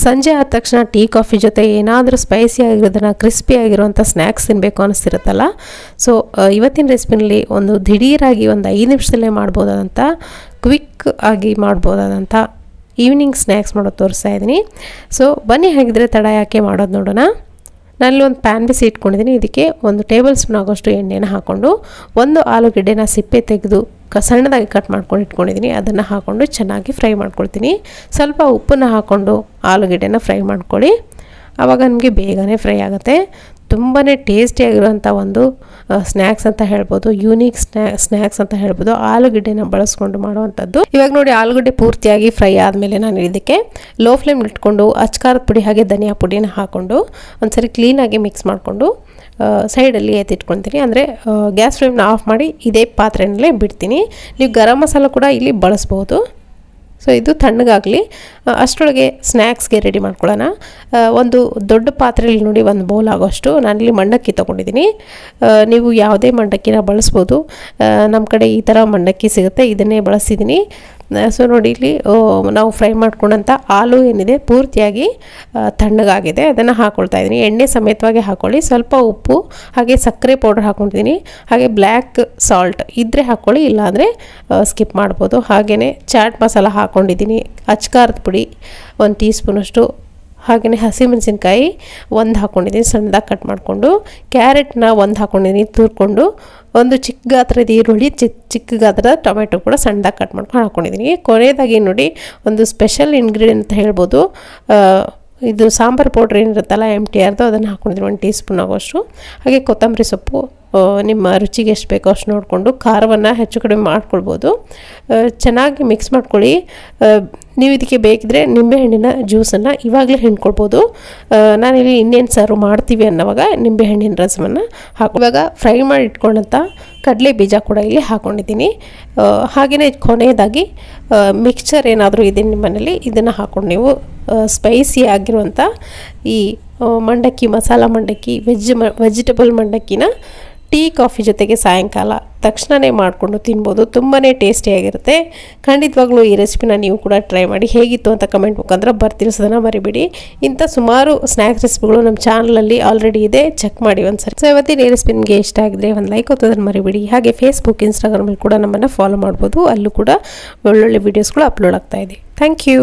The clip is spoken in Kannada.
ಸಂಜೆ ಆದ ತಕ್ಷಣ ಟೀ ಕಾಫಿ ಜೊತೆ ಏನಾದರೂ ಸ್ಪೈಸಿ ಆಗಿರೋದನ್ನು ಕ್ರಿಸ್ಪಿ ಆಗಿರುವಂಥ ಸ್ನ್ಯಾಕ್ಸ್ ತಿನ್ನಬೇಕು ಅನಿಸ್ತಿರುತ್ತಲ್ಲ. ಸೊ ಇವತ್ತಿನ ರೆಸಿಪಿನಲ್ಲಿ ಒಂದು ದಿಢೀರಾಗಿ ಒಂದು 5 ನಿಮಿಷದಲ್ಲೇ ಮಾಡ್ಬೋದಾದಂಥ ಕ್ವಿಕ್ ಆಗಿ ಮಾಡ್ಬೋದಾದಂಥ ಈವ್ನಿಂಗ್ ಸ್ನ್ಯಾಕ್ಸ್ ಮಾಡೋದು ತೋರಿಸ್ತಾ ಇದ್ದೀನಿ. ಸೊ ಬನ್ನಿ ಹಾಗಿದ್ರೆ ತಡ ಯಾಕೆ ಮಾಡೋದು ನೋಡೋಣ. ನಾನಲ್ಲಿ ಒಂದು ಪ್ಯಾನ್ ಬಿಸಿ ಇಟ್ಕೊಂಡಿದ್ದೀನಿ. ಇದಕ್ಕೆ 1 ಟೇಬಲ್ ಸ್ಪೂನ್ ಆಗೋಷ್ಟು ಎಣ್ಣೆನ ಹಾಕ್ಕೊಂಡು ಒಂದು ಆಲೂಗೆಡ್ಡೆನ ಸಿಪ್ಪೆ ತೆಗೆದು ಸಣ್ಣದಾಗಿ ಕಟ್ ಮಾಡ್ಕೊಂಡು ಇಟ್ಕೊಂಡಿದ್ದೀನಿ. ಅದನ್ನು ಹಾಕ್ಕೊಂಡು ಚೆನ್ನಾಗಿ ಫ್ರೈ ಮಾಡ್ಕೊಳ್ತೀನಿ. ಸ್ವಲ್ಪ ಉಪ್ಪನ್ನು ಹಾಕ್ಕೊಂಡು ಆಲೂಗೆಡ್ಡೆನ ಫ್ರೈ ಮಾಡ್ಕೊಳ್ಳಿ. ಆವಾಗ ನಮಗೆ ಬೇಗನೆ ಫ್ರೈ ಆಗುತ್ತೆ. ತುಂಬಾ ಟೇಸ್ಟಿಯಾಗಿರುವಂಥ ಒಂದು ಸ್ನ್ಯಾಕ್ಸ್ ಅಂತ ಹೇಳ್ಬೋದು, ಯೂನಿಕ್ ಸ್ನ್ಯಾಕ್ಸ್ ಅಂತ ಹೇಳ್ಬೋದು, ಆಲೂಗೆಡ್ಡೆನ ಬಳಸ್ಕೊಂಡು ಮಾಡುವಂಥದ್ದು. ಇವಾಗ ನೋಡಿ ಆಲೂಗಡ್ಡೆ ಪೂರ್ತಿಯಾಗಿ ಫ್ರೈ ಆದಮೇಲೆ ನಾನು ಇದಕ್ಕೆ ಲೋ ಫ್ಲೇಮ್ ಇಟ್ಕೊಂಡು ಅಚ್ಕಾರದ ಪುಡಿ ಹಾಗೆ ಧನಿಯಾ ಪುಡಿನ ಹಾಕ್ಕೊಂಡು ಒಂದ್ಸರಿ ಕ್ಲೀನಾಗಿ ಮಿಕ್ಸ್ ಮಾಡಿಕೊಂಡು ಸೈಡಲ್ಲಿ ಎತ್ತಿಟ್ಕೊಳ್ತೀನಿ. ಅಂದರೆ ಗ್ಯಾಸ್ ಫ್ಲೇಮ್ನ ಆಫ್ ಮಾಡಿ ಇದೇ ಪಾತ್ರೆಯಲ್ಲೇ ಬಿಡ್ತೀನಿ. ನೀವು ಗರಂ ಮಸಾಲ ಕೂಡ ಇಲ್ಲಿ ಬಳಸ್ಬೋದು. ಸೊ ಇದು ತಣ್ಣಗಾಗಲಿ. ಅಷ್ಟರೊಳಗೆ ಸ್ನ್ಯಾಕ್ಸ್ಗೆ ರೆಡಿ ಮಾಡ್ಕೊಳ್ಳೋಣ. ಒಂದು ದೊಡ್ಡ ಪಾತ್ರೆಯಲ್ಲಿ ನೋಡಿ 1 ಬೌಲ್ ಆಗೋಷ್ಟು ನಾನಿಲ್ಲಿ ಮಂಡಕ್ಕಿ ತೊಗೊಂಡಿದ್ದೀನಿ. ನೀವು ಯಾವುದೇ ಮಂಡಕ್ಕಿನ ಬಳಸ್ಬೋದು. ನಮ್ಮ ಕಡೆ ಈ ಥರ ಮಂಡಕ್ಕಿ ಸಿಗುತ್ತೆ, ಇದನ್ನೇ ಬಳಸಿದ್ದೀನಿ. ಸೊ ನೋಡಿ ಇಲ್ಲಿ ನಾವು ಫ್ರೈ ಮಾಡ್ಕೊಂಡಂಥ ಆಲೂ ಏನಿದೆ ಪೂರ್ತಿಯಾಗಿ ತಣ್ಣಗಾಗಿದೆ. ಅದನ್ನು ಹಾಕ್ಕೊಳ್ತಾ ಇದ್ದೀನಿ. ಎಣ್ಣೆ ಸಮೇತವಾಗಿ ಹಾಕ್ಕೊಳ್ಳಿ. ಸ್ವಲ್ಪ ಉಪ್ಪು ಹಾಗೆ ಸಕ್ಕರೆ ಪೌಡರ್ ಹಾಕ್ಕೊಂಡಿದ್ದೀನಿ. ಹಾಗೆ ಬ್ಲ್ಯಾಕ್ ಸಾಲ್ಟ್ ಇದ್ದರೆ ಹಾಕ್ಕೊಳ್ಳಿ, ಇಲ್ಲಾಂದರೆ ಸ್ಕಿಪ್ ಮಾಡ್ಬೋದು. ಹಾಗೆಯೇ ಚಾಟ್ ಮಸಾಲ ಹಾಕ್ಕೊಂಡಿದ್ದೀನಿ. ಅಚ್ಕಾರದ ಪುಡಿ 1 ಟೀ ಸ್ಪೂನಷ್ಟು, ಹಾಗೆಯೇ ಹಸಿಮೆಣಸಿನ್ಕಾಯಿ 1 ಹಾಕ್ಕೊಂಡಿದ್ದೀನಿ ಸಣ್ಣದಾಗಿ ಕಟ್ ಮಾಡಿಕೊಂಡು. ಕ್ಯಾರೆಟ್ನ 1 ಹಾಕ್ಕೊಂಡಿದ್ದೀನಿ ತುರ್ಕೊಂಡು. ಒಂದು ಚಿಕ್ಕ ಗಾತ್ರದ ಈರುಳ್ಳಿ, ಚಿಕ್ಕ ಗಾತ್ರದ ಟೊಮೆಟೊ ಕೂಡ ಸಣ್ಣದಾಗಿ ಕಟ್ ಮಾಡ್ಕೊಂಡು ಹಾಕ್ಕೊಂಡಿದ್ದೀನಿ. ಕೊನೆಯದಾಗಿ ನೋಡಿ ಒಂದು ಸ್ಪೆಷಲ್ ಇಂಗ್ರೀಡಿಯೆಂಟ್ ಅಂತ ಹೇಳ್ಬೋದು, ಇದು ಸಾಂಬಾರು ಪೌಡ್ರ್ ಏನಿರುತ್ತಲ್ಲ MTRದು, ಅದನ್ನು ಹಾಕ್ಕೊಂಡಿದ್ದೀನಿ 1 ಟೀ ಸ್ಪೂನ್ ಆಗೋಷ್ಟು. ಹಾಗೆ ಕೊತ್ತಂಬರಿ ಸೊಪ್ಪು ನಿಮ್ಮ ರುಚಿಗೆ ಎಷ್ಟು ಬೇಕೋ ಅಷ್ಟು ನೋಡಿಕೊಂಡು ಖಾರವನ್ನು ಹೆಚ್ಚು ಕಡಿಮೆ ಮಾಡ್ಕೊಳ್ಬೋದು. ಚೆನ್ನಾಗಿ ಮಿಕ್ಸ್ ಮಾಡ್ಕೊಳ್ಳಿ. ನೀವು ಇದಕ್ಕೆ ಬೇಕಿದ್ರೆ ನಿಂಬೆಹಣ್ಣಿನ ಜ್ಯೂಸನ್ನು ಇವಾಗಲೇ ಹಿಂಡ್ಕೊಳ್ಬೋದು. ನಾನಿಲ್ಲಿ ಇನ್ನೇನು ಸರ್ವ್ ಮಾಡ್ತೀವಿ ಅನ್ನೋವಾಗ ನಿಂಬೆಹಣ್ಣಿನ ರಸವನ್ನು ಇವಾಗ ಫ್ರೈ ಮಾಡಿ ಇಟ್ಕೊಂಡಂಥ ಕಡಲೆ ಬೀಜ ಕೂಡ ಇಲ್ಲಿ ಹಾಕ್ಕೊಂಡಿದ್ದೀನಿ. ಹಾಗೆಯೇ ಕೊನೆಯದಾಗಿ ಮಿಕ್ಸ್ಚರ್ ಏನಾದರೂ ಇದೆ ನಿಮ್ಮನೇಲಿ, ಇದನ್ನು ಹಾಕ್ಕೊಂಡು ನೀವು ಸ್ಪೈಸಿ ಆಗಿರುವಂಥ ಈ ಮಂಡಕ್ಕಿ, ಮಸಾಲ ಮಂಡಕ್ಕಿ, ವೆಜಿಟೇಬಲ್ ಮಂಡಕ್ಕಿನ ಟೀ ಕಾಫಿ ಜೊತೆಗೆ ಸಾಯಂಕಾಲ ತಕ್ಷಣವೇ ಮಾಡಿಕೊಂಡು ತಿನ್ಬೋದು. ತುಂಬಾ ಟೇಸ್ಟಿಯಾಗಿರುತ್ತೆ. ಖಂಡಿತವಾಗ್ಲೂ ಈ ರೆಸಿಪಿನ ನೀವು ಕೂಡ ಟ್ರೈ ಮಾಡಿ. ಹೇಗಿತ್ತು ಅಂತ ಕಮೆಂಟ್ ಮುಖಾಂತರ ಬರ್ತಿರಿಸೋದನ್ನು ಮರಿಬೇಡಿ. ಇಂಥ ಸುಮಾರು ಸ್ನ್ಯಾಕ್ಸ್ ರೆಸಿಪಿಗಳು ನಮ್ಮ ಚಾನಲಲ್ಲಿ ಆಲ್ರೆಡಿ ಇದೆ, ಚೆಕ್ ಮಾಡಿ ಒಂದ್ಸರಿ. ಸೊ ಇವತ್ತಿನ ಈ ರೆಸಿಪಿ ನಿಮಗೆ ಇಷ್ಟ ಆಗಿದ್ರೆ ಒಂದು ಲೈಕ್ ಒತ್ತೋದನ್ನು ಮರಿಬೇಡಿ. ಹಾಗೆ ಫೇಸ್ಬುಕ್, ಇನ್ಸ್ಟಾಗ್ರಾಮಲ್ಲಿ ಕೂಡ ನಮ್ಮನ್ನು ಫಾಲೋ ಮಾಡ್ಬೋದು. ಅಲ್ಲೂ ಕೂಡ ಒಳ್ಳೊಳ್ಳೆ ವೀಡಿಯೋಸ್ಗಳು ಅಪ್ಲೋಡ್ ಆಗ್ತಾ ಇದೆ. Thank you.